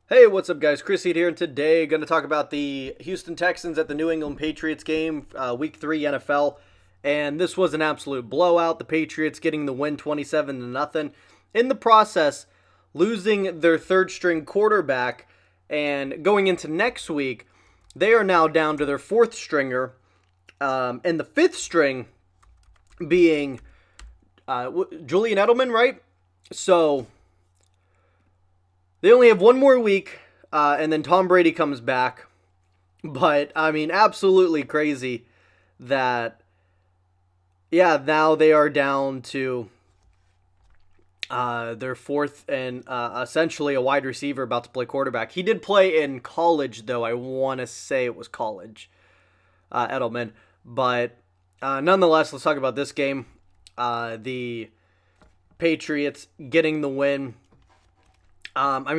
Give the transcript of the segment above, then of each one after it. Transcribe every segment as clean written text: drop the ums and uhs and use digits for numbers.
Hey, what's up, guys? Chris here, and today going to talk about the Houston Texans at the New England Patriots game, Week 3 NFL. And this was an absolute blowout. The Patriots getting the win 27 to nothing. In the process, losing their third string quarterback. And going into next week, they are now down to their fourth stringer. And the fifth string being Julian Edelman, right? So they only have one more week, and then Tom Brady comes back. But, I mean, absolutely crazy that, yeah, now they are down to their fourth and essentially a wide receiver about to play quarterback. He did play in college, though. I want to say it was college, Edelman. But nonetheless, let's talk about this game. The Patriots getting the win.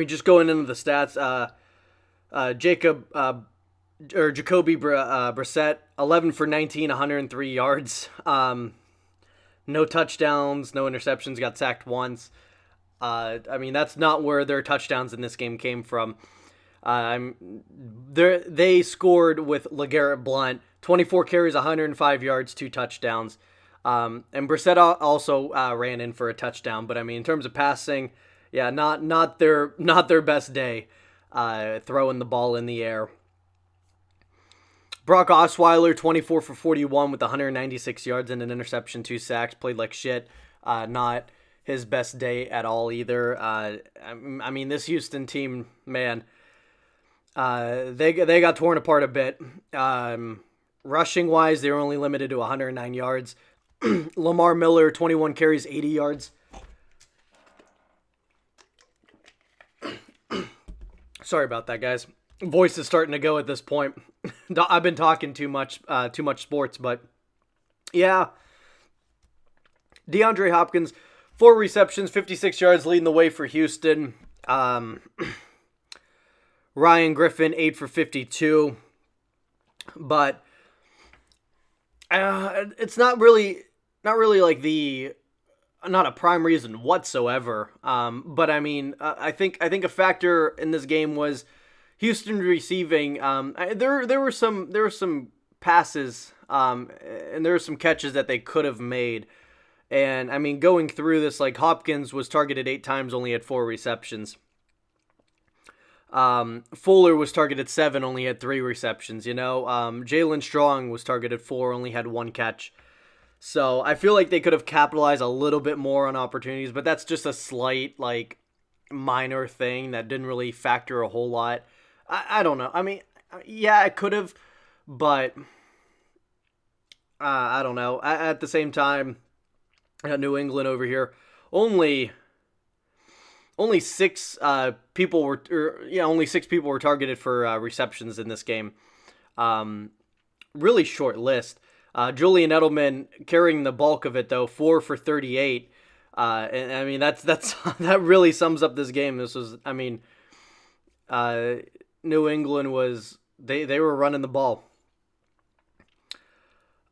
Just going into the stats, Jacoby Brissett, 11 for 19, 103 yards. No touchdowns, no interceptions, got sacked once. That's not where their touchdowns in this game came from. They scored with LeGarrette Blount, 24 carries, 105 yards, 2 touchdowns. And Brissett also ran in for a touchdown. But, in terms of passing, yeah, not their best day throwing the ball in the air. Brock Osweiler, 24 for 41 with 196 yards and an interception, 2 sacks, played like shit. Not his best day at all either. This Houston team, man, they got torn apart a bit. Rushing wise, they were only limited to 109 yards. Lamar Miller, 21 carries, 80 yards. Sorry about that, guys. Voice is starting to go at this point. I've been talking too much sports, but yeah. DeAndre Hopkins, 4 receptions, 56 yards, leading the way for Houston. Ryan Griffin, 8 for 52. But it's not really not a prime reason whatsoever. But I think a factor in this game was Houston receiving. There were some passes, and there were some catches that they could have made. And going through this, like Hopkins was targeted 8 times, only had 4 receptions. Fuller was targeted 7, only had 3 receptions. Jalen Strong was targeted 4, only had 1 catch. So I feel like they could have capitalized a little bit more on opportunities, but that's just a slight, minor thing that didn't really factor a whole lot. I don't know. Yeah, it could have, but I don't know. At the same time, I got New England over here. Only 6 people were, only 6 people were targeted for receptions in this game. Really short list. Julian Edelman carrying the bulk of it though, 4 for 38. That's that really sums up this game. This was, New England was they were running the ball.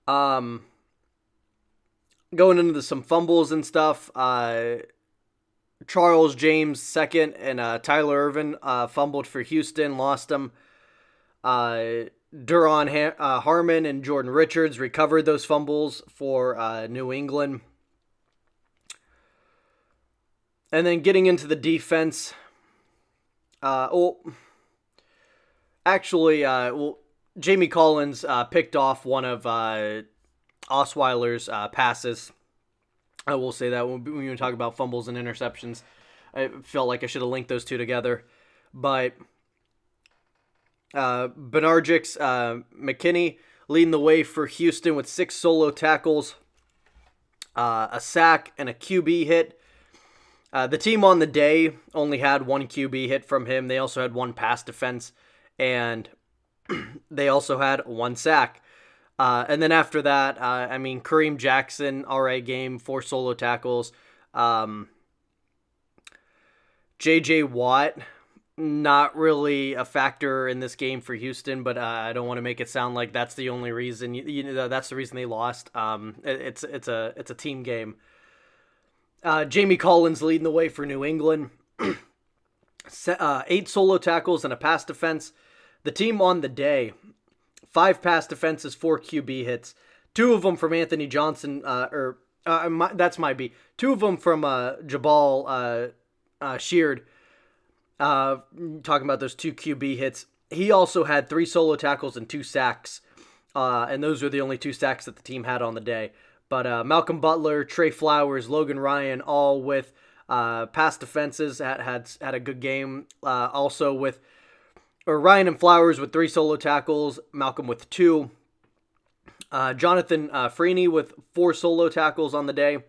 Going into some fumbles and stuff. Charles James second and Tyler Irvin fumbled for Houston, lost them. Duron Harmon and Jordan Richards recovered those fumbles for New England. And then getting into the defense. Jamie Collins picked off one of Osweiler's passes. I will say that when we talk about fumbles and interceptions, I felt like I should have linked those two together. But Benarjix McKinney leading the way for Houston with 6 solo tackles, a sack, and a QB hit. The team on the day only had 1 QB hit from him. They also had 1 pass defense, and they also had 1 sack. And then after that, Kareem Jackson, alright game, 4 solo tackles. J.J. Watt, not really a factor in this game for Houston, but I don't want to make it sound like that's the only reason. That's the reason they lost. It's a team game. Jamie Collins leading the way for New England. 8 solo tackles and a pass defense. The team on the day, 5 pass defenses, 4 QB hits, 2 of them from Anthony Johnson, that's my B. 2 of them from Jabal Sheard. Talking about those 2 QB hits. He also had 3 solo tackles and 2 sacks. And those were the only 2 sacks that the team had on the day. But Malcolm Butler, Trey Flowers, Logan Ryan, all with pass defenses, had a good game. Also with Ryan and Flowers with 3 solo tackles, Malcolm with 2. Jonathan Freeney with 4 solo tackles on the day.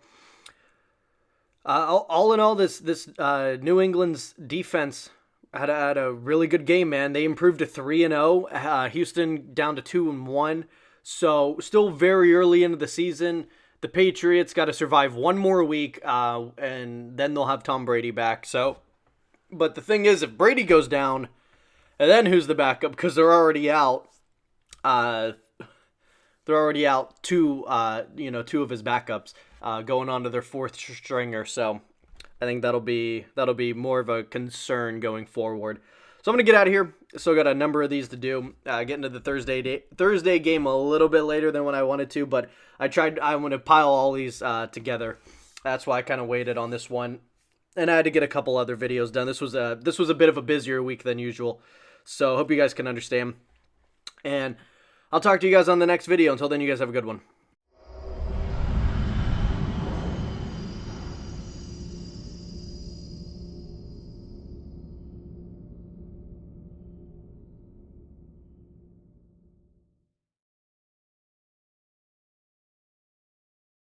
All in all, this New England's defense had a really good game, man. They improved to 3-0. Houston down to 2-1. So still very early into the season. The Patriots got to survive one more week, and then they'll have Tom Brady back. So, but the thing is, if Brady goes down, and then who's the backup? Because they're already out. They're already out 2 of his backups, going on to their 4th stringer. So I think that'll be more of a concern going forward. So I'm going to get out of here. Still got a number of these to do. Get into the Thursday game a little bit later than what I wanted to, but I'm going to pile all these together. That's why I kind of waited on this one. And I had to get a couple other videos done. This was a bit of a busier week than usual. So hope you guys can understand. And I'll talk to you guys on the next video. Until then, you guys have a good one.